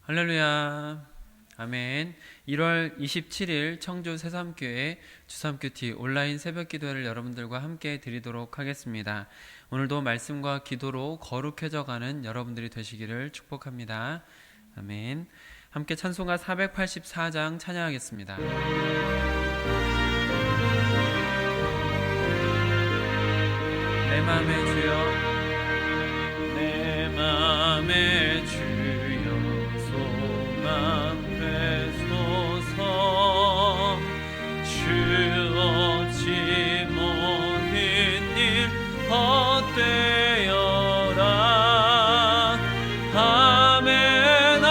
할렐루야. 아멘. 1월 27일 청주 새삼교회 주삼큐티 온라인 새벽 기도회를 여러분들과 함께 드리도록 하겠습니다. 오늘도 말씀과 기도로 거룩해져가는 여러분들이 되시기를 축복합니다. 아멘. 함께 찬송가 484장 찬양하겠습니다. 내 맘의 주여, 내 맘의 주여 소망 되소서. 주 없이 모든 일 헛되어라. 밤에나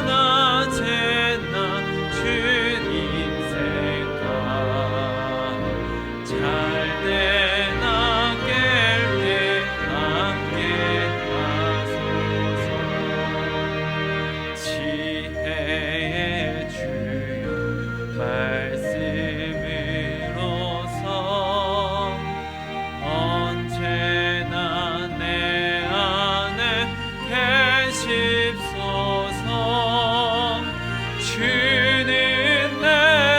낮에나 주님 생각 잘되나 깰때 함께 하소서. 지혜의 주여 말씀으로서 언제나 내 안에 계십소서. 주는 내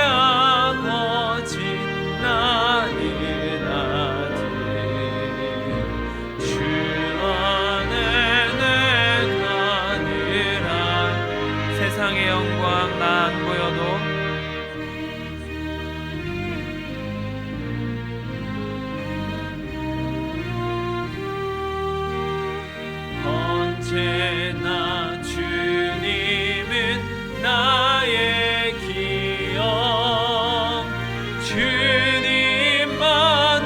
아버지 나는 아들. 주 안에 내가 늘 세상의 영광 나 안 보여도 언제나 주님은 나의 기억. 주님만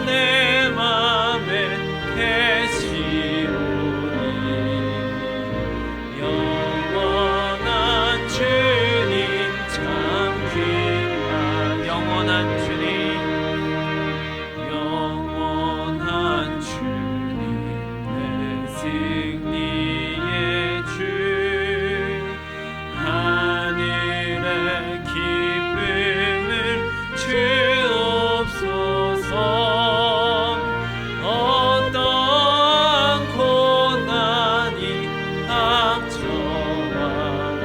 내 맘에 계시오니 영원한 주님 참 귀한. 영원한 주님, 영원한 주님 내 승리의 주. 하늘의 기쁨을 주옵소서. 어떠한 고난이 닥쳐와도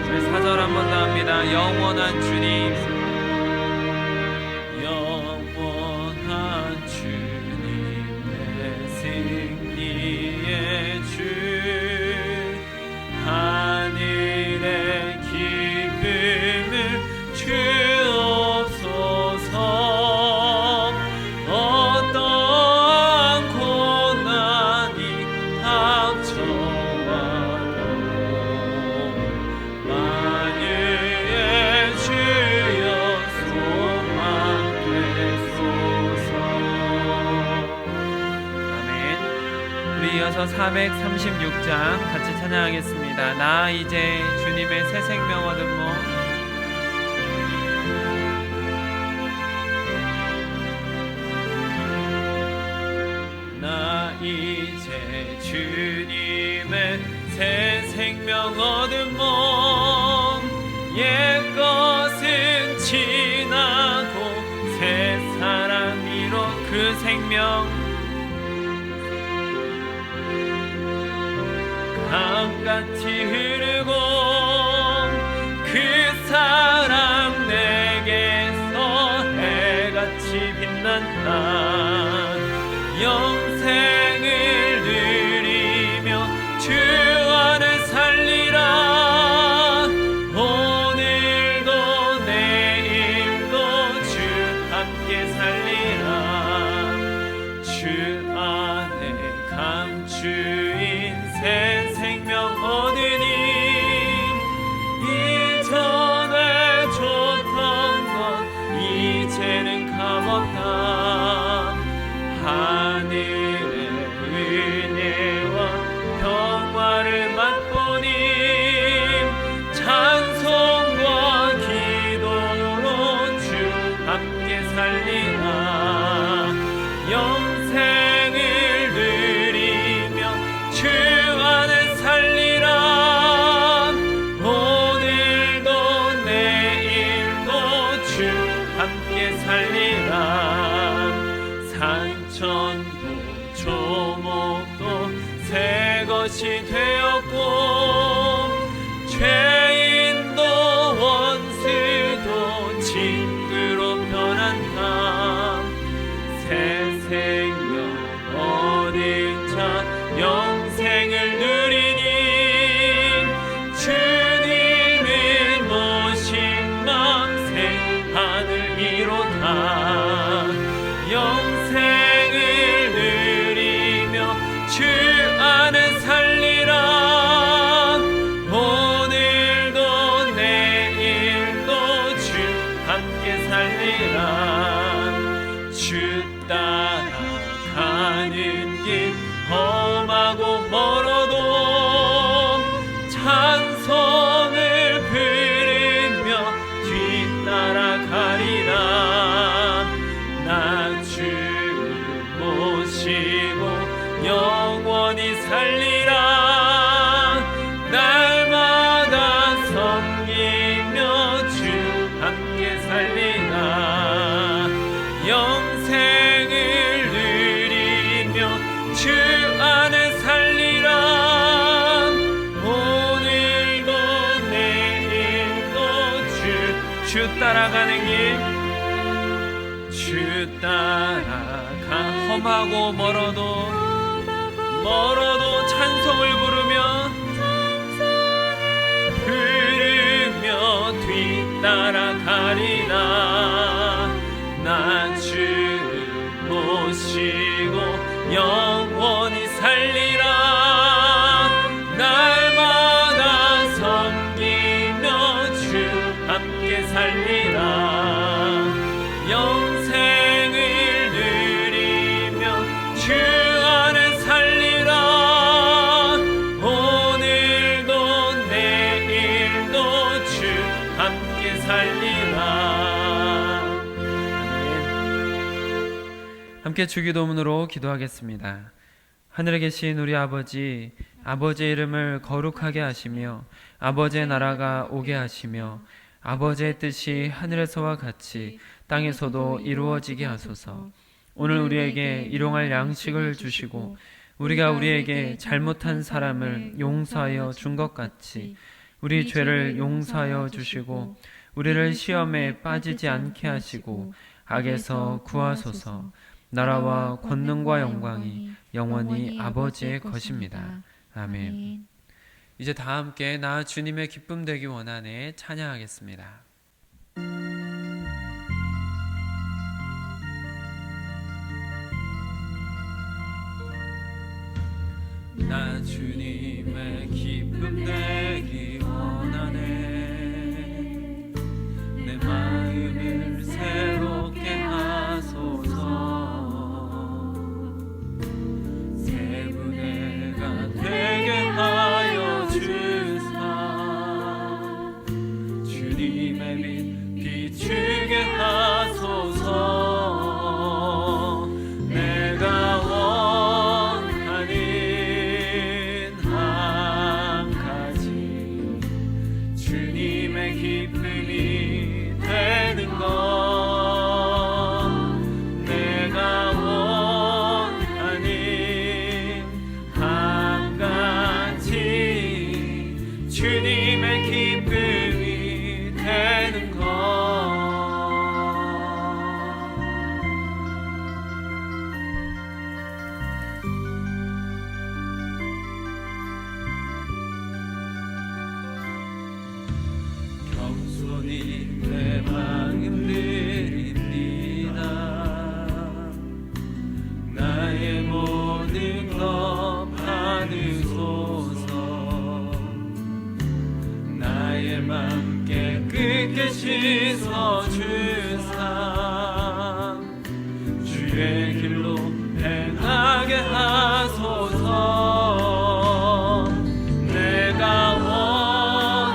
저희 4절 한 번 더 합니다. 영원한 주님, 영원한 주님 내 승리의 주. 하늘의 기쁨을 주옵소서. 어떠한 고난이 닥쳐와도 만유의 주여 소망 되소서. 아멘. 우리 이어서 436장 같이 찬양하겠습니다. 나 이제 주님의 새 생명 얻은 몸. 나 이제 주님의 새 생명 얻은 몸. 옛것은 지나고 새 사랑이로 그 생명 강같이 흐르고 그 사랑 내게서 해같이 빛난다. 영생을 누리며 주 안에 살리라. 오늘도 내일도 주 함께 살리라. 주 안에 감추인 새 생명 얻으니 이전에 줬던 것 이제는 값없다. 하늘의 은혜와 평화를 맛보니 찬송과 기도로 주 함께 살리라. 영생을 누리며 주 안에 살리라. 오늘도 내일도 주 함께 살리라. 산천도 조목 것이 되었고 죄인도 원수도 친구로 변한다. 새 생명 얻은 자 영생을 누리니 주님을 모신 맘새 하늘이로다. 영생을 누리며 주 안에 살리라. 오늘도 내일도 주 함께 살리라. 주 따라가는 길 험하고 멀어도 찬송을 부르며 뒤따라가리라. 나 주 모시고 영원히 살리라. 날마다 섬기며 주 함께 살리라. 영생을 누리며 주 안에 살리라. 오늘도 내일도 주 따라가는 길, 주 따라가 험하고 멀어도 찬송을 부르며 뒤따라가리라. 나 주 모시고 영원히 살리라. 날마다 섬기며 주 함께 살리라. 영생을 누리며 주 안에 살리라. 오늘도 내일도 주 함께 살리라. 함께 주기도문으로 기도하겠습니다. 하늘에 계신 우리 아버지, 아버지의 이름을 거룩하게 하시며 아버지의 나라가 오게 하시며 아버지의 뜻이 하늘에서와 같이 땅에서도 이루어지게 하소서. 오늘 우리에게 일용할 양식을 주시고 우리가 우리에게 잘못한 사람을 용서하여 준 것 같이 우리 죄를 용서하여 주시고 우리를 시험에 빠지지 않게 하시고 악에서 구하소서. 나라와 권능과 영광이 영원히 아버지의 것입니다. 아멘. 이제 다 함께 나 주님의 기쁨 되기 원하네 찬양하겠습니다. 나 주님의 기쁨 되기 원하네. 내 마음을 새롭게 하소서. 새 분해가 되게 하여 주사. 주님의 빛 비추게 하소서. 내가 원하는 한 가지 주님의 기쁨이 되는 것. 내가 원하는 한 가지 주님의 기쁨이 되는 것. 겸손히 내 마음 드립니다. 나의 모든 것 받으소서. 나의 맘 깨끗게 씻어주사. 주의 길로 행하게 하소서. 내가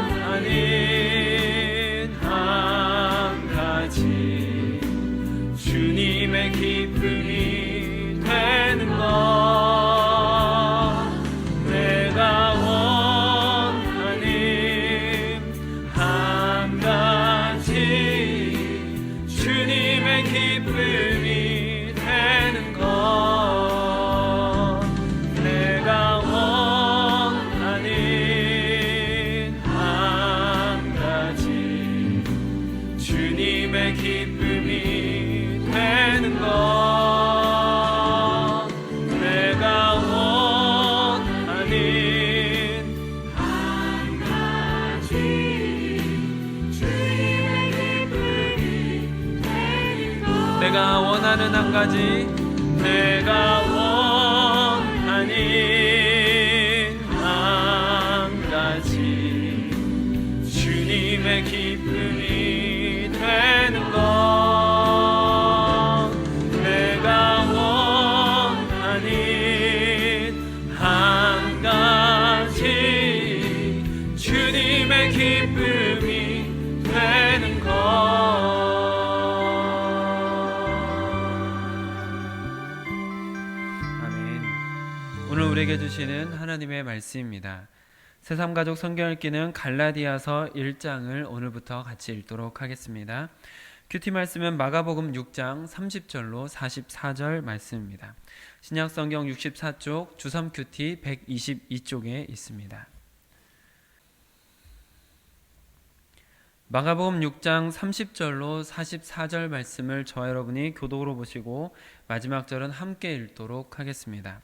원하는 한 가지 주님의 기쁨이 되는 것. 내가 원하는 한 가지 주님의 기쁨이 되는 것. 내가 원하는 주님의 기쁨이 되는 것 내가 원하는 한 가지 주님의 기쁨이 되는 것 내가 원하는 한 가지 내가 원하는 한 가지 주님의 기쁨이 되는 것 내가 원하는 한 가지 주님의 기쁨이 되는 것 오늘 우리에게 주시는 하나님의 말씀입니다. 새삼가족 성경 읽기는 갈라디아서 1장을 오늘부터 같이 읽도록 하겠습니다. 큐티 말씀은 마가복음 6장 30절로 44절 말씀입니다. 신약 성경 64쪽, 주섬 큐티 122쪽에 있습니다. 마가복음 6장 30절로 44절 말씀을 저와 여러분이 교독으로 보시고 마지막 절은 함께 읽도록 하겠습니다.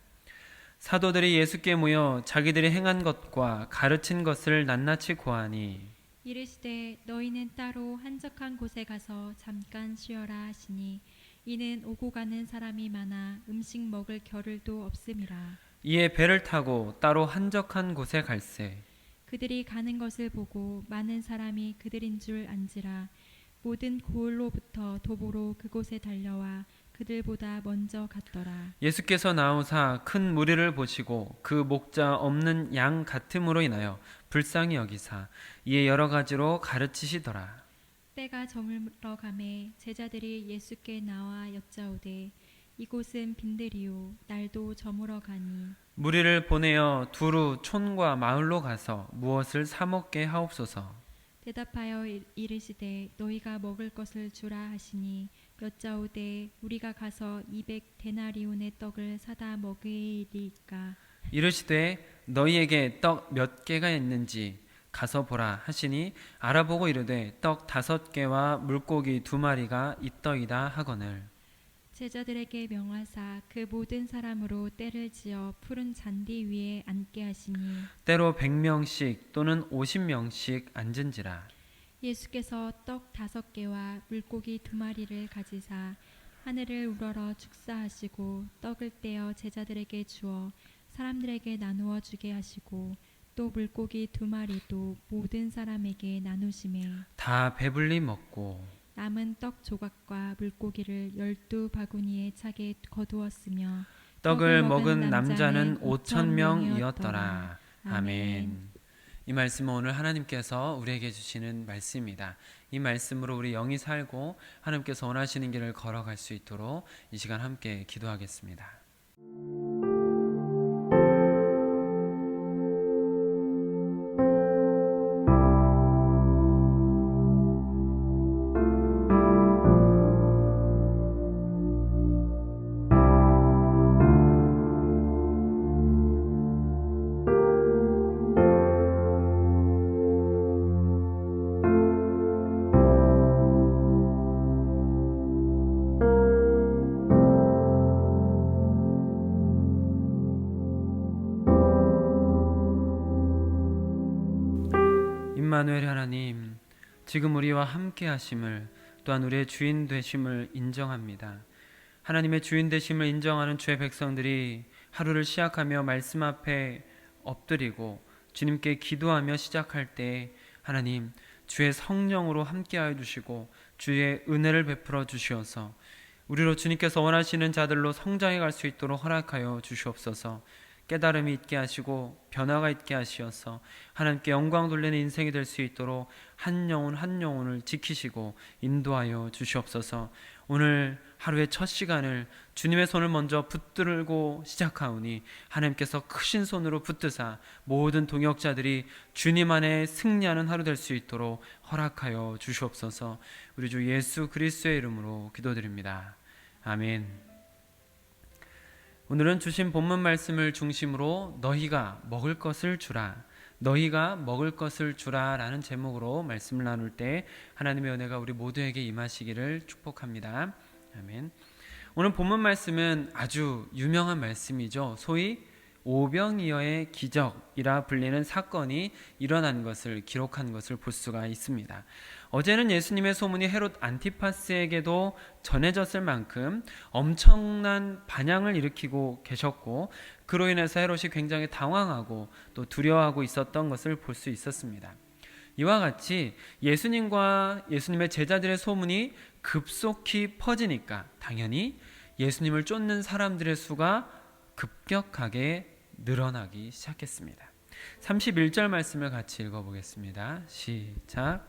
사도들이 예수께 모여 자기들이 행한 것과 가르친 것을 낱낱이 고하니 이르시되 너희는 따로 한적한 곳에 가서 잠깐 쉬어라 하시니 이는 오고 가는 사람이 많아 음식 먹을 겨를도 없음이라. 이에 배를 타고 따로 한적한 곳에 갈새 그들이 가는 것을 보고 많은 사람이 그들인 줄 안지라. 모든 고을로부터 도보로 그곳에 달려와 그들보다 먼저 갔더라. 예수께서 나오사 큰 무리를 보시고 그 목자 없는 양 같음으로 인하여 불쌍히 여기사 이에 여러 가지로 가르치시더라. 때가 저물어 가매 제자들이 예수께 나와 여짜오되 이곳은 빈들이요 날도 저물어 가니 무리를 보내어 두루 촌과 마을로 가서 무엇을 사 먹게 하옵소서. 대답하여 이르시되 너희가 먹을 것을 주라 하시니 여짜오되 우리가 가서 200데나리온의 떡을 사다 먹으리까. 이르시되 너희에게 떡 몇 개가 있는지 가서 보라 하시니 알아보고 이르되 떡 5개와 물고기 2마리가 있더이다 하거늘. 제자들에게 명하사 그 모든 사람으로 때를 지어 푸른 잔디 위에 앉게 하시니 때로 100명씩 또는 50명씩 앉은지라. 예수께서 떡 5개와 물고기 2마리를 가지사 하늘을 우러러 축사하시고 떡을 떼어 제자들에게 주어 사람들에게 나누어 주게 하시고 또 물고기 2마리도 모든 사람에게 나누시매 다 배불리 먹고 남은 떡 조각과 물고기를 12바구니에 차게 거두었으며 떡을 먹은 남자는 5,000명이었더라. 아멘. 이 말씀은 오늘 하나님께서 우리에게 주시는 말씀입니다. 이 말씀으로 우리 영이 살고 하나님께서 원하시는 길을 걸어갈 수 있도록 이 시간 함께 기도하겠습니다. 임마누엘 하나님, 지금 우리와 함께 하심을 또한 우리의 주인 되심을 인정합니다. 하나님의 주인 되심을 인정하는 주의 백성들이 하루를 시작하며 말씀 앞에 엎드리고 주님께 기도하며 시작할 때 하나님 주의 성령으로 함께하여 주시고 주의 은혜를 베풀어 주시어서 우리로 주님께서 원하시는 자들로 성장해 갈 수 있도록 허락하여 주시옵소서. 깨달음이 있게 하시고 변화가 있게 하시어서 하나님께 영광 돌리는 인생이 될 수 있도록 한 영혼 한 영혼을 지키시고 인도하여 주시옵소서. 오늘 하루의 첫 시간을 주님의 손을 먼저 붙들고 시작하오니 하나님께서 크신 손으로 붙드사 모든 동역자들이 주님 안에 승리하는 하루 될 수 있도록 허락하여 주시옵소서. 우리 주 예수 그리스도의 이름으로 기도드립니다. 아멘. 오늘은 주신 본문 말씀을 중심으로 너희가 먹을 것을 주라, 너희가 먹을 것을 주라 라는 제목으로 말씀을 나눌 때 하나님의 은혜가 우리 모두에게 임하시기를 축복합니다. 아멘. 오늘 본문 말씀은 아주 유명한 말씀이죠. 소위 오병이어의 기적이라 불리는 사건이 일어난 것을 기록한 것을 볼 수가 있습니다. 어제는 예수님의 소문이 헤롯 안티파스에게도 전해졌을 만큼 엄청난 반향을 일으키고 계셨고, 그로 인해서 헤롯이 굉장히 당황하고 또 두려워하고 있었던 것을 볼 수 있었습니다. 이와 같이 예수님과 예수님의 제자들의 소문이 급속히 퍼지니까 당연히 예수님을 쫓는 사람들의 수가 급격하게 늘어나기 시작했습니다. 31절 말씀을 같이 읽어보겠습니다. 시작.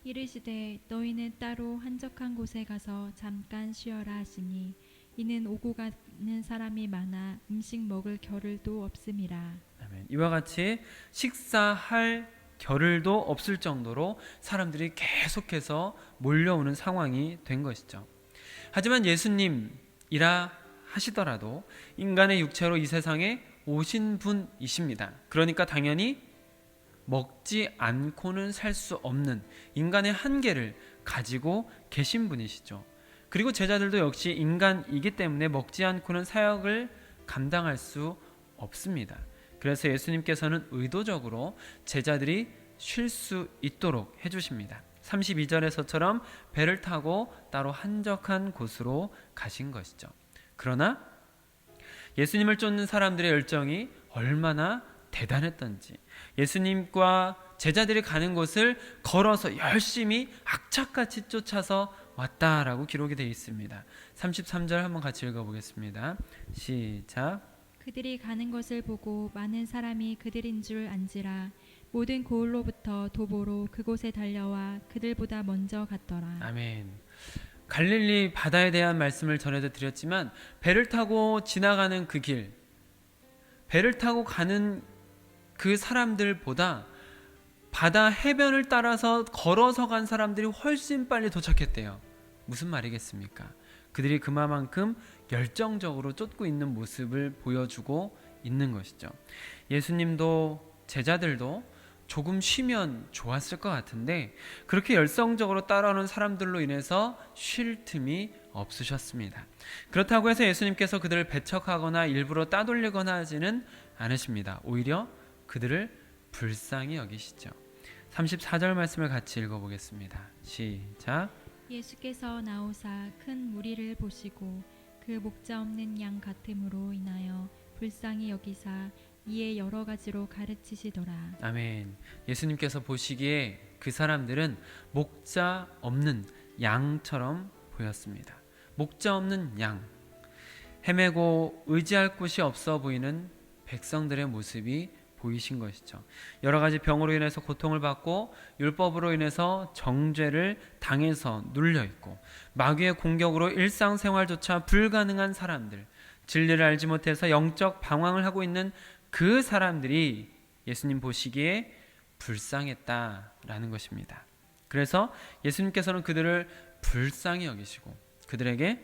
이르시되 너희는 따로 한적한 곳에 가서 잠깐 쉬어라 하시니 이는 오고 가는 사람이 많아 음식 먹을 겨를도 없음이라. 아멘. 이와 같이 식사할 겨를도 없을 정도로 사람들이 계속해서 몰려오는 상황이 된 것이죠. 하지만 예수님이라 하시더라도 인간의 육체로 이 세상에 오신 분이십니다. 그러니까 당연히 먹지 않고는 살 수 없는 인간의 한계를 가지고 계신 분이시죠. 그리고 제자들도 역시 인간이기 때문에 먹지 않고는 사역을 감당할 수 없습니다. 그래서 예수님께서는 의도적으로 제자들이 쉴 수 있도록 해주십니다. 32절에서처럼 배를 타고 따로 한적한 곳으로 가신 것이죠. 그러나 예수님을 쫓는 사람들의 열정이 얼마나 대단했던지, 예수님과 제자들이 가는 곳을 걸어서 열심히 악착같이 쫓아서 왔다라고 기록이 되어 있습니다. 33절 한번 같이 읽어보겠습니다. 시작. 그들이 가는 것을 보고 많은 사람이 그들인 줄 안지라 모든 고을로부터 도보로 그곳에 달려와 그들보다 먼저 갔더라. 아멘. 갈릴리 바다에 대한 말씀을 전에도 드렸지만, 배를 타고 지나가는 그 길, 배를 타고 가는 그 사람들보다 바다 해변을 따라서 걸어서 간 사람들이 훨씬 빨리 도착했대요. 무슨 말이겠습니까? 그들이 그만큼 열정적으로 쫓고 있는 모습을 보여주고 있는 것이죠. 예수님도 제자들도 조금 쉬면 좋았을 것 같은데 그렇게 열성적으로 따라오는 사람들로 인해서 쉴 틈이 없으셨습니다. 그렇다고 해서 예수님께서 그들을 배척하거나 일부러 따돌리거나 하지는 않으십니다. 오히려 그들을 불쌍히 여기시죠. 34절 말씀을 같이 읽어보겠습니다. 시작. 예수께서 나오사 큰 무리를 보시고 그 목자 없는 양 같음으로 인하여 불쌍히 여기사 이에 여러 가지로 가르치시더라. 아멘. 예수님께서 보시기에 그 사람들은 목자 없는 양처럼 보였습니다. 목자 없는 양, 헤매고 의지할 곳이 없어 보이는 백성들의 모습이 보이신 것이죠. 여러 가지 병으로 인해서 고통을 받고 율법으로 인해서 정죄를 당해서 눌려있고 마귀의 공격으로 일상생활조차 불가능한 사람들, 진리를 알지 못해서 영적 방황을 하고 있는 그 사람들이 예수님 보시기에 불쌍했다라는 것입니다. 그래서 예수님께서는 그들을 불쌍히 여기시고 그들에게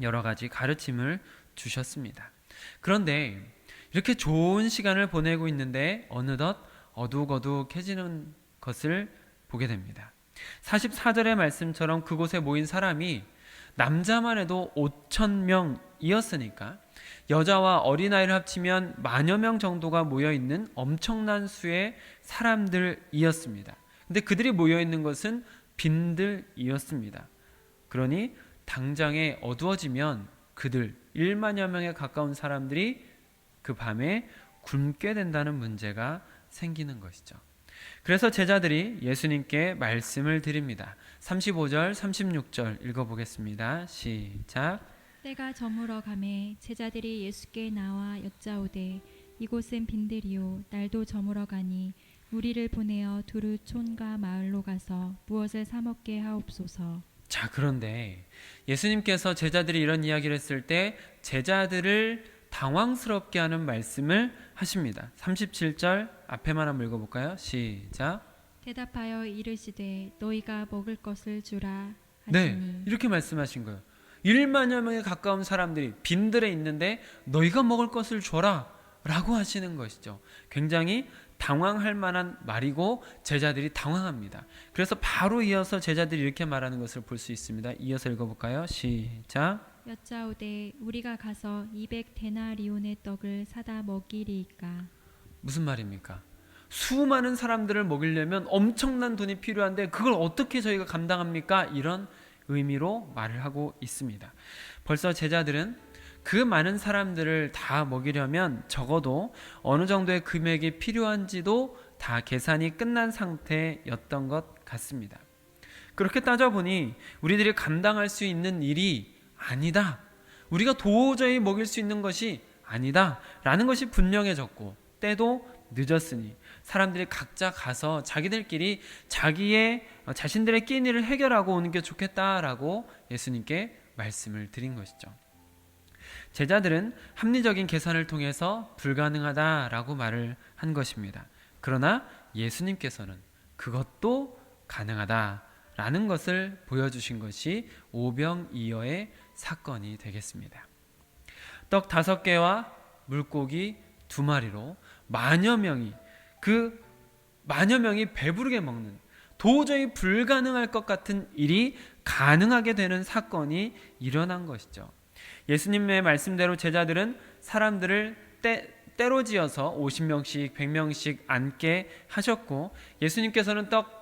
여러 가지 가르침을 주셨습니다. 그런데 이렇게 좋은 시간을 보내고 있는데 어느덧 어둑어둑해지는 것을 보게 됩니다. 44절의 말씀처럼 그곳에 모인 사람이 남자만 해도 5,000명이었으니까 여자와 어린아이를 합치면 10,000여 명 정도가 모여있는 엄청난 수의 사람들이었습니다. 근데 그들이 모여있는 것은 빈들이었습니다. 그러니 당장에 어두워지면 그들 10,000,000여 명에 가까운 사람들이 그 밤에 굶게 된다는 문제가 생기는 것이죠. 그래서 제자들이 예수님께 말씀을 드립니다. 35절, 36절 읽어보겠습니다. 시작. 때가 저물어 가매 제자들이 예수께 나와 여짜오되 이곳은 빈들이요 날도 저물어 가니 무리를 보내어 두루 촌과 마을로 가서 무엇을 사 먹게 하옵소서. 자, 그런데 예수님께서 제자들이 이런 이야기를 했을 때 제자들을 당황스럽게 하는 말씀을 하십니다. 37절 앞에만 한번 읽어볼까요? 시작. 대답하여 이르시되 너희가 먹을 것을 주라 하시니. 네, 이렇게 말씀하신 거예요. 10,000,000여 명에 가까운 사람들이 빈들에 있는데 너희가 먹을 것을 줘라 라고 하시는 것이죠. 굉장히 당황할 만한 말이고 제자들이 당황합니다. 그래서 바로 이어서 제자들이 이렇게 말하는 것을 볼 수 있습니다. 이어서 읽어볼까요? 시작. 여짜오되 우리가 가서 200데나리온의 떡을 사다 먹이리이까. 무슨 말입니까? 수많은 사람들을 먹이려면 엄청난 돈이 필요한데 그걸 어떻게 저희가 감당합니까? 이런 의미로 말을 하고 있습니다. 벌써 제자들은 그 많은 사람들을 다 먹이려면 적어도 어느 정도의 금액이 필요한지도 다 계산이 끝난 상태였던 것 같습니다. 그렇게 따져보니 우리들이 감당할 수 있는 일이 아니다, 우리가 도저히 먹일 수 있는 것이 아니다 라는 것이 분명해졌고, 때도 늦었으니 사람들이 각자 가서 자기들끼리 자신들의 끼니를 해결하고 오는 게 좋겠다라고 예수님께 말씀을 드린 것이죠. 제자들은 합리적인 계산을 통해서 불가능하다라고 말을 한 것입니다. 그러나 예수님께서는 그것도 가능하다라는 것을 보여주신 것이 오병이어의 사건이 되겠습니다. 떡 5개와 물고기 2마리로 만여 명이 배부르게 먹는, 도저히 불가능할 것 같은 일이 가능하게 되는 사건이 일어난 것이죠. 예수님의 말씀대로 제자들은 사람들을 때로 지어서 50명씩 100명씩 앉게 하셨고, 예수님께서는 떡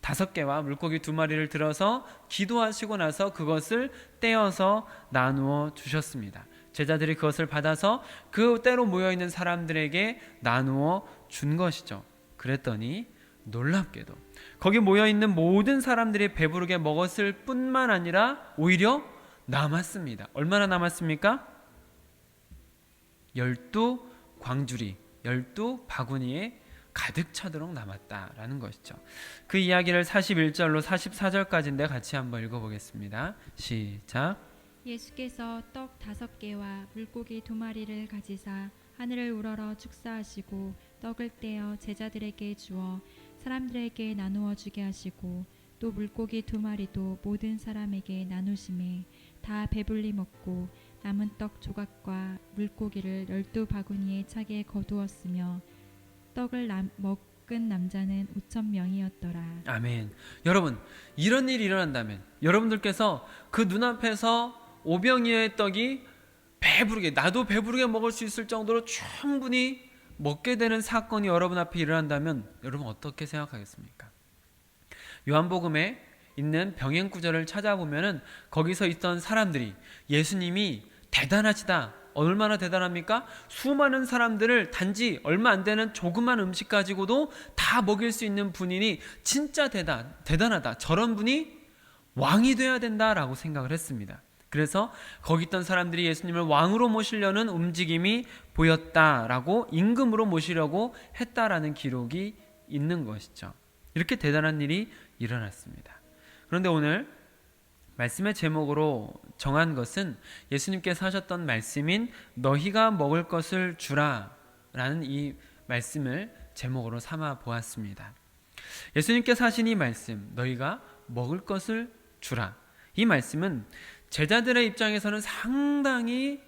5개와 물고기 2마리를 들어서 기도하시고 나서 그것을 떼어서 나누어 주셨습니다. 제자들이 그것을 받아서 그 때로 모여있는 사람들에게 나누어 준 것이죠. 그랬더니 놀랍게도 거기 모여있는 모든 사람들이 배부르게 먹었을 뿐만 아니라 오히려 남았습니다. 얼마나 남았습니까? 12광주리, 12바구니에 가득 차도록 남았다라는 것이죠. 그 이야기를 41절로 44절까지인데 같이 한번 읽어보겠습니다. 시작. 예수께서 떡 5개와 물고기 2마리를 가지사 하늘을 우러러 축사하시고 떡을 떼어 제자들에게 주어 사람들에게 나누어 주게 하시고, 또 물고기 2마리도 모든 사람에게 나누심에 다 배불리 먹고 남은 떡 조각과 물고기를 12바구니에 차게 거두었으며 떡을 먹은 남자는 5,000명이었더라. 아멘. 여러분, 이런 일이 일어난다면 여러분들께서 그 눈앞에서 오병이어의 떡이 배부르게, 나도 배부르게 먹을 수 있을 정도로 충분히 먹게 되는 사건이 여러분 앞에 일어난다면 여러분 어떻게 생각하겠습니까? 요한복음에 있는 병행 구절을 찾아보면은 거기서 있던 사람들이 예수님이 대단하시다, 얼마나 대단합니까? 수많은 사람들을 단지 얼마 안 되는 조그만 음식 가지고도 다 먹일 수 있는 분이니 진짜 대단하다, 저런 분이 왕이 돼야 된다라고 생각을 했습니다. 그래서 거기 있던 사람들이 예수님을 왕으로 모시려는 움직임이 보였다라고, 임금으로 모시려고 했다라는 기록이 있는 것이죠. 이렇게 대단한 일이 일어났습니다. 그런데 오늘 말씀의 제목으로 정한 것은 예수님께서 하셨던 말씀인 너희가 먹을 것을 주라 라는 이 말씀을 제목으로 삼아 보았습니다. 예수님께서 하신 이 말씀, 너희가 먹을 것을 주라, 이 말씀은 제자들의 입장에서는 상당히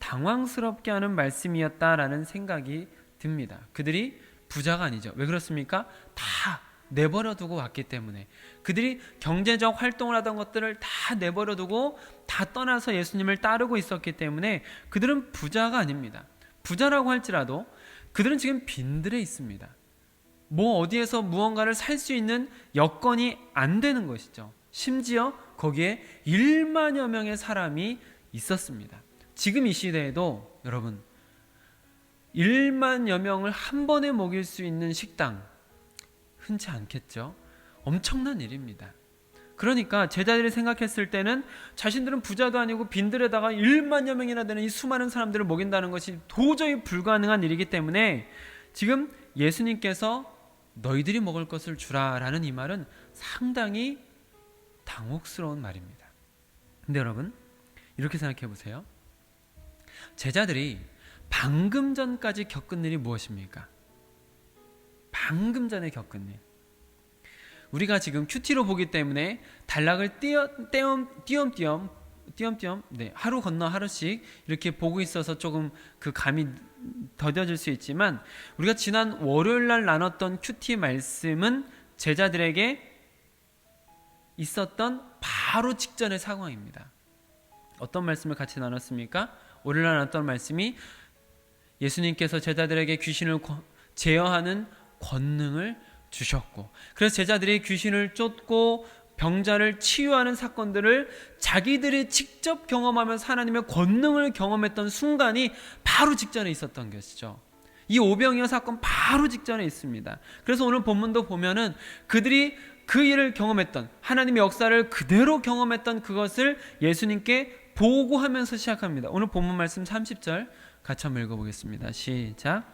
당황스럽게 하는 말씀이었다라는 생각이 듭니다. 그들이 부자가 아니죠. 왜 그렇습니까? 다 내버려두고 왔기 때문에, 그들이 경제적 활동을 하던 것들을 다 내버려두고 다 떠나서 예수님을 따르고 있었기 때문에 그들은 부자가 아닙니다. 부자라고 할지라도 그들은 지금 빈들에 있습니다. 뭐 어디에서 무언가를 살 수 있는 여건이 안 되는 것이죠. 심지어 거기에 1만여 명의 사람이 있었습니다. 지금 이 시대에도 여러분 1만여 명을 한 번에 먹일 수 있는 식당 흔치 않겠죠. 엄청난 일입니다. 그러니까 제자들이 생각했을 때는 자신들은 부자도 아니고 빈들에다가 1만여 명이나 되는 이 수많은 사람들을 먹인다는 것이 도저히 불가능한 일이기 때문에 지금 예수님께서 너희들이 먹을 것을 주라라는 이 말은 상당히 당혹스러운 말입니다. 근데 여러분 이렇게 생각해 보세요. 제자들이 방금 전까지 겪은 일이 무엇입니까? 방금 전에 겪은 일. 우리가 지금 큐티로 보기 때문에 단락을 띄엄띄엄 하루 건너 하루씩 이렇게 보고 있어서 조금 그 감이 더뎌질 수 있지만 우리가 지난 월요일 날 나눴던 큐티 말씀은 제자들에게 있었던 바로 직전의 상황입니다. 어떤 말씀을 같이 나눴습니까? 월요일 날 나눴던 말씀이 예수님께서 제자들에게 귀신을 제어하는 권능을 주셨고, 그래서 제자들이 귀신을 쫓고 병자를 치유하는 사건들을 자기들이 직접 경험하면서 하나님의 권능을 경험했던 순간이 바로 직전에 있었던 것이죠. 이 오병이어 사건 바로 직전에 있습니다. 그래서 오늘 본문도 보면은 그들이 그 일을 경험했던, 하나님의 역사를 그대로 경험했던 그것을 예수님께 보고하면서 시작합니다. 오늘 본문 말씀 30절 같이 한번 읽어보겠습니다. 시작.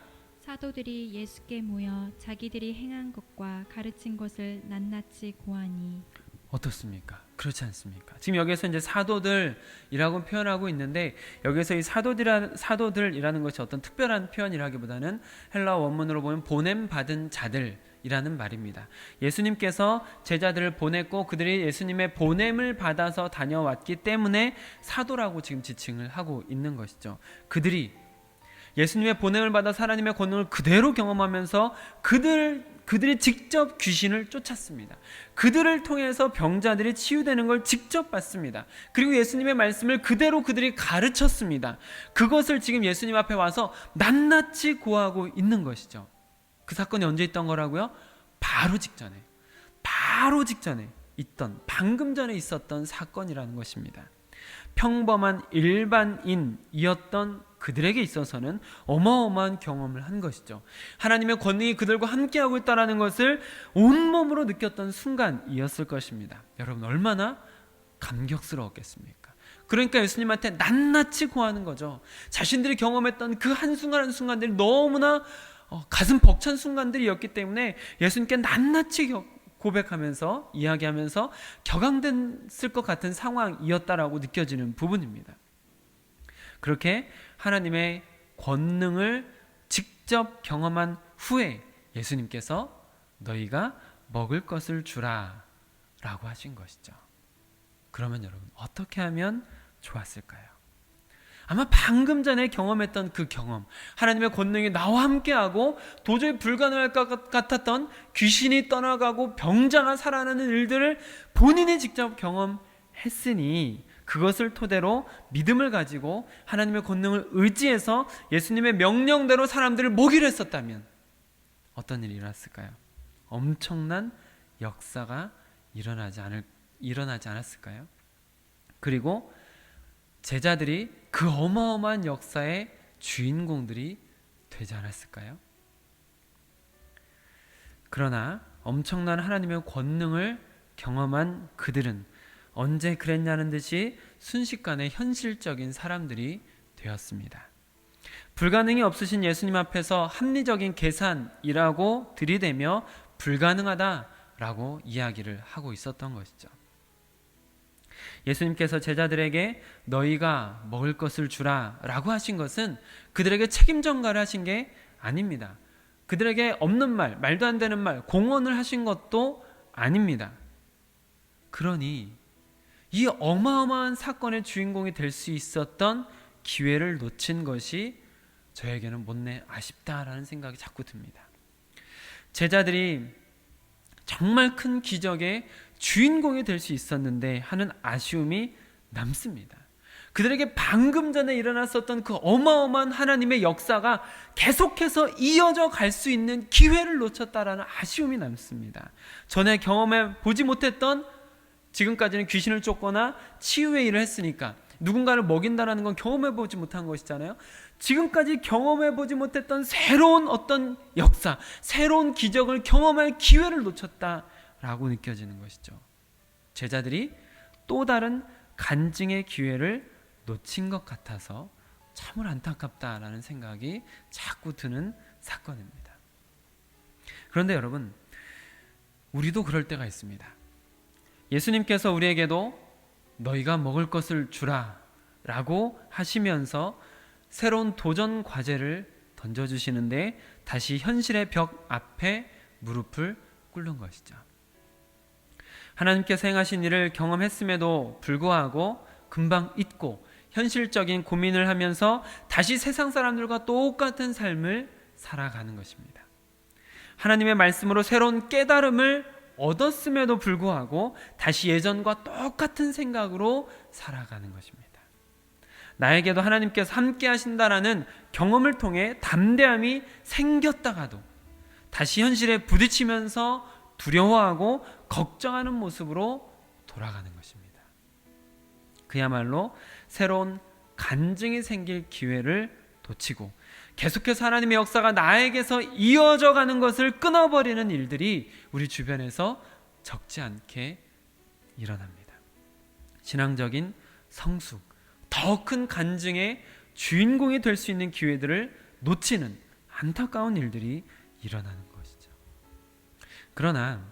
사도들이 예수께 모여 자기들이 행한 것과 가르친 것을 낱낱이 고하니. 어떻습니까? 그렇지 않습니까? 지금 여기서 이제 사도들이라고 표현하고 있는데, 여기서 이 사도들이라는 것이 어떤 특별한 표현이라기보다는 헬라 원문으로 보면 보냄 받은 자들이라는 말입니다. 예수님께서 제자들을 보냈고 그들이 예수님의 보냄을 받아서 다녀왔기 때문에 사도라고 지금 지칭을 하고 있는 것이죠. 그들이 예수님의 보냄을 받아 하나님의 권능을 그대로 경험하면서 그들이 직접 귀신을 쫓았습니다. 그들을 통해서 병자들이 치유되는 걸 직접 봤습니다. 그리고 예수님의 말씀을 그대로 그들이 가르쳤습니다. 그것을 지금 예수님 앞에 와서 낱낱이 고하고 있는 것이죠. 그 사건이 언제 있던 거라고요? 바로 직전에 있던, 방금 전에 있었던 사건이라는 것입니다. 평범한 일반인이었던 그들에게 있어서는 어마어마한 경험을 한 것이죠. 하나님의 권능이 그들과 함께하고 있다는 것을 온몸으로 느꼈던 순간이었을 것입니다. 여러분, 얼마나 감격스러웠겠습니까? 그러니까 예수님한테 낱낱이 고하는 거죠. 자신들이 경험했던 그 한순간 한순간들이 너무나 가슴 벅찬 순간들이었기 때문에 예수님께 낱낱이 고백하면서 이야기하면서 격앙됐을 것 같은 상황이었다라고 느껴지는 부분입니다. 그렇게 하나님의 권능을 직접 경험한 후에 예수님께서 너희가 먹을 것을 주라 라고 하신 것이죠. 그러면 여러분, 어떻게 하면 좋았을까요? 아마 방금 전에 경험했던 그 경험, 하나님의 권능이 나와 함께하고 도저히 불가능할 것 같았던 귀신이 떠나가고 병자가 살아나는 일들을 본인이 직접 경험했으니 그것을 토대로 믿음을 가지고 하나님의 권능을 의지해서 예수님의 명령대로 사람들을 먹이려 했었다면 어떤 일이 일어났을까요? 엄청난 역사가 일어나지 않았을까요? 그리고 제자들이 그 어마어마한 역사의 주인공들이 되지 않았을까요? 그러나 엄청난 하나님의 권능을 경험한 그들은 언제 그랬냐는 듯이 순식간에 현실적인 사람들이 되었습니다. 불가능이 없으신 예수님 앞에서 합리적인 계산이라고 들이대며 불가능하다라고 이야기를 하고 있었던 것이죠. 예수님께서 제자들에게 너희가 먹을 것을 주라 라고 하신 것은 그들에게 책임 전가를 하신 게 아닙니다. 그들에게 없는 말, 말도 안 되는 말, 공언을 하신 것도 아닙니다. 그러니 이 어마어마한 사건의 주인공이 될 수 있었던 기회를 놓친 것이 저에게는 못내 아쉽다라는 생각이 자꾸 듭니다. 제자들이 정말 큰 기적의 주인공이 될 수 있었는데 하는 아쉬움이 남습니다. 그들에게 방금 전에 일어났었던 그 어마어마한 하나님의 역사가 계속해서 이어져 갈 수 있는 기회를 놓쳤다라는 아쉬움이 남습니다. 전에 경험해 보지 못했던, 지금까지는 귀신을 쫓거나 치유의 일을 했으니까 누군가를 먹인다는 건 경험해보지 못한 것이잖아요. 지금까지 경험해보지 못했던 새로운 어떤 역사, 새로운 기적을 경험할 기회를 놓쳤다라고 느껴지는 것이죠. 제자들이 또 다른 간증의 기회를 놓친 것 같아서 참으로 안타깝다라는 생각이 자꾸 드는 사건입니다. 그런데 여러분, 우리도 그럴 때가 있습니다. 예수님께서 우리에게도 너희가 먹을 것을 주라 라고 하시면서 새로운 도전 과제를 던져주시는데 다시 현실의 벽 앞에 무릎을 꿇는 것이죠. 하나님께서 행하신 일을 경험했음에도 불구하고 금방 잊고 현실적인 고민을 하면서 다시 세상 사람들과 똑같은 삶을 살아가는 것입니다. 하나님의 말씀으로 새로운 깨달음을 얻었음에도 불구하고 다시 예전과 똑같은 생각으로 살아가는 것입니다. 나에게도 하나님께서 함께 하신다라는 경험을 통해 담대함이 생겼다가도 다시 현실에 부딪히면서 두려워하고 걱정하는 모습으로 돌아가는 것입니다. 그야말로 새로운 간증이 생길 기회를 놓치고 계속해서 하나님의 역사가 나에게서 이어져 가는 것을 끊어버리는 일들이 우리 주변에서 적지 않게 일어납니다. 신앙적인 성숙, 더 큰 간증의 주인공이 될 수 있는 기회들을 놓치는 안타까운 일들이 일어나는 것이죠. 그러나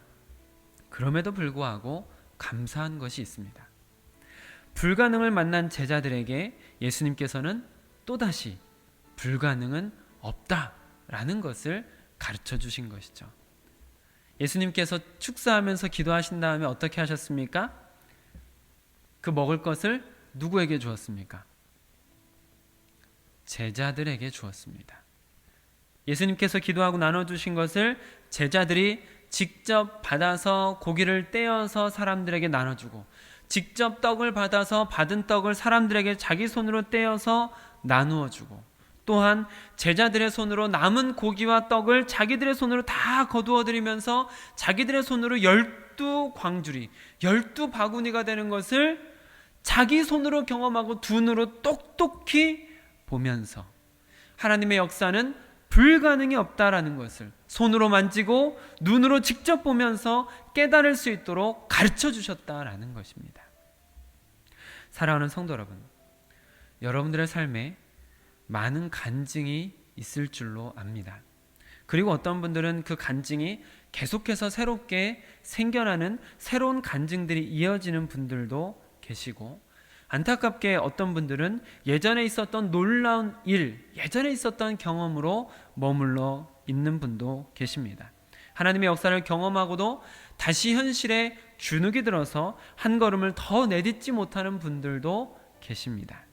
그럼에도 불구하고 감사한 것이 있습니다. 불가능을 만난 제자들에게 예수님께서는 또다시 불가능은 없다라는 것을 가르쳐 주신 것이죠. 예수님께서 축사하면서 기도하신 다음에 어떻게 하셨습니까? 그 먹을 것을 누구에게 주었습니까? 제자들에게 주었습니다. 예수님께서 기도하고 나눠주신 것을 제자들이 직접 받아서 고기를 떼어서 사람들에게 나눠주고, 직접 떡을 받아서 받은 떡을 사람들에게 자기 손으로 떼어서 나누어주고, 또한 제자들의 손으로 남은 고기와 떡을 자기들의 손으로 다 거두어들이면서 자기들의 손으로 12광주리, 12바구니가 되는 것을 자기 손으로 경험하고 두 눈으로 똑똑히 보면서 하나님의 역사는 불가능이 없다라는 것을 손으로 만지고 눈으로 직접 보면서 깨달을 수 있도록 가르쳐 주셨다라는 것입니다. 사랑하는 성도 여러분, 여러분들의 삶에 많은 간증이 있을 줄로 압니다. 그리고 어떤 분들은 그 간증이 계속해서 새롭게 생겨나는 새로운 간증들이 이어지는 분들도 계시고, 안타깝게 어떤 분들은 예전에 있었던 놀라운 일, 예전에 있었던 경험으로 머물러 있는 분도 계십니다. 하나님의 역사를 경험하고도 다시 현실에 주눅이 들어서 한 걸음을 더 내딛지 못하는 분들도 계십니다.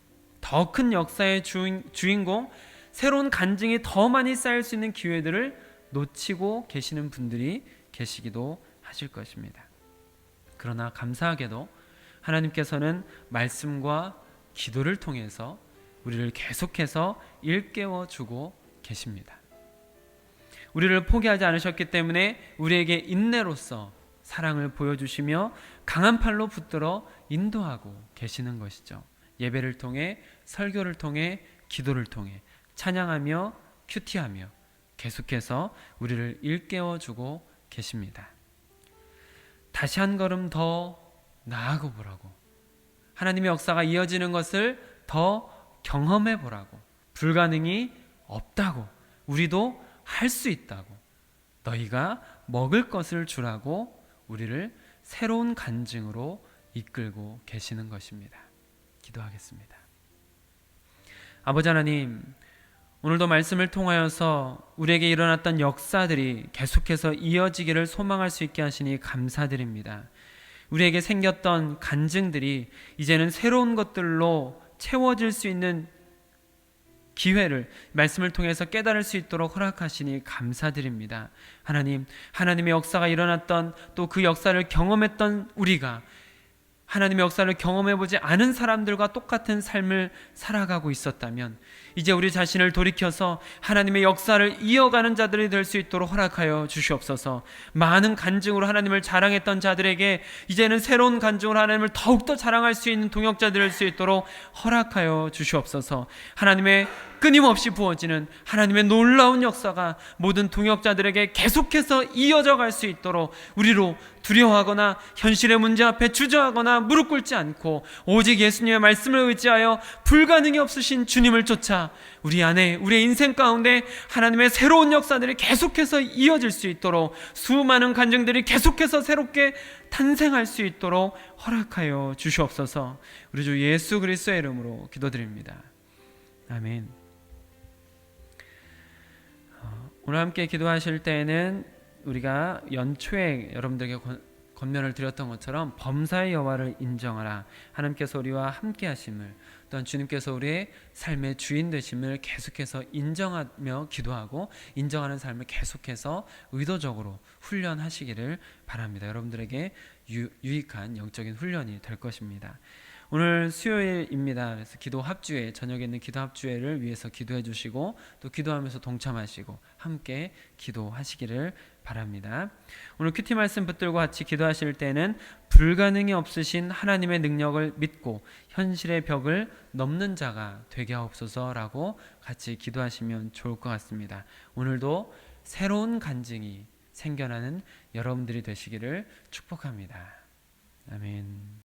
더 큰 역사의 주인공, 새로운 간증이 더 많이 쌓일 수 있는 기회들을 놓치고 계시는 분들이 계시기도 하실 것입니다. 그러나 감사하게도 하나님께서는 말씀과 기도를 통해서 우리를 계속해서 일깨워 주고 계십니다. 우리를 포기하지 않으셨기 때문에 우리에게 인내로서 사랑을 보여주시며 강한 팔로 붙들어 인도하고 계시는 것이죠. 예배를 통해, 설교를 통해, 기도를 통해 찬양하며 큐티하며 계속해서 우리를 일깨워 주고 계십니다. 다시 한 걸음 더 나아가 보라고, 하나님의 역사가 이어지는 것을 더 경험해 보라고, 불가능이 없다고, 우리도 할 수 있다고, 너희가 먹을 것을 주라고 우리를 새로운 간증으로 이끌고 계시는 것입니다. 기도하겠습니다. 아버지 하나님, 오늘도 말씀을 통하여서 우리에게 일어났던 역사들이 계속해서 이어지기를 소망할 수 있게 하시니 감사드립니다. 우리에게 생겼던 간증들이 이제는 새로운 것들로 채워질 수 있는 기회를 말씀을 통해서 깨달을 수 있도록 허락하시니 감사드립니다. 하나님, 하나님의 역사가 일어났던 또 그 역사를 경험했던 우리가 하나님의 역사를 경험해보지 않은 사람들과 똑같은 삶을 살아가고 있었다면 이제 우리 자신을 돌이켜서 하나님의 역사를 이어가는 자들이 될 수 있도록 허락하여 주시옵소서. 많은 간증으로 하나님을 자랑했던 자들에게 이제는 새로운 간증으로 하나님을 더욱더 자랑할 수 있는 동역자들 될 수 있도록 허락하여 주시옵소서. 하나님의 끊임없이 부어지는 하나님의 놀라운 역사가 모든 동역자들에게 계속해서 이어져 갈 수 있도록 우리로 두려워하거나 현실의 문제 앞에 주저하거나 무릎 꿇지 않고 오직 예수님의 말씀을 의지하여 불가능이 없으신 주님을 쫓아 우리 안에, 우리의 인생 가운데 하나님의 새로운 역사들이 계속해서 이어질 수 있도록, 수많은 간증들이 계속해서 새롭게 탄생할 수 있도록 허락하여 주시옵소서. 우리 주 예수 그리스도의 이름으로 기도드립니다. 아멘. 오늘 함께 기도하실 때에는 우리가 연초에 여러분들에게 권면을 드렸던 것처럼 범사의 여호와를 인정하라. 하나님께서 우리와 함께 하심을, 또한 주님께서 우리의 삶의 주인 되심을 계속해서 인정하며 기도하고 인정하는 삶을 계속해서 의도적으로 훈련하시기를 바랍니다. 여러분들에게 유익한 영적인 훈련이 될 것입니다. 오늘 수요일입니다. 그래서 기도 합주회, 저녁에 있는 기도 합주회를 위해서 기도해 주시고 또 기도하면서 동참하시고 함께 기도하시기를 바랍니다. 오늘 큐티 말씀 붙들고 같이 기도하실 때는 불가능이 없으신 하나님의 능력을 믿고 현실의 벽을 넘는 자가 되게 하옵소서라고 같이 기도하시면 좋을 것 같습니다. 오늘도 새로운 간증이 생겨나는 여러분들이 되시기를 축복합니다. 아멘.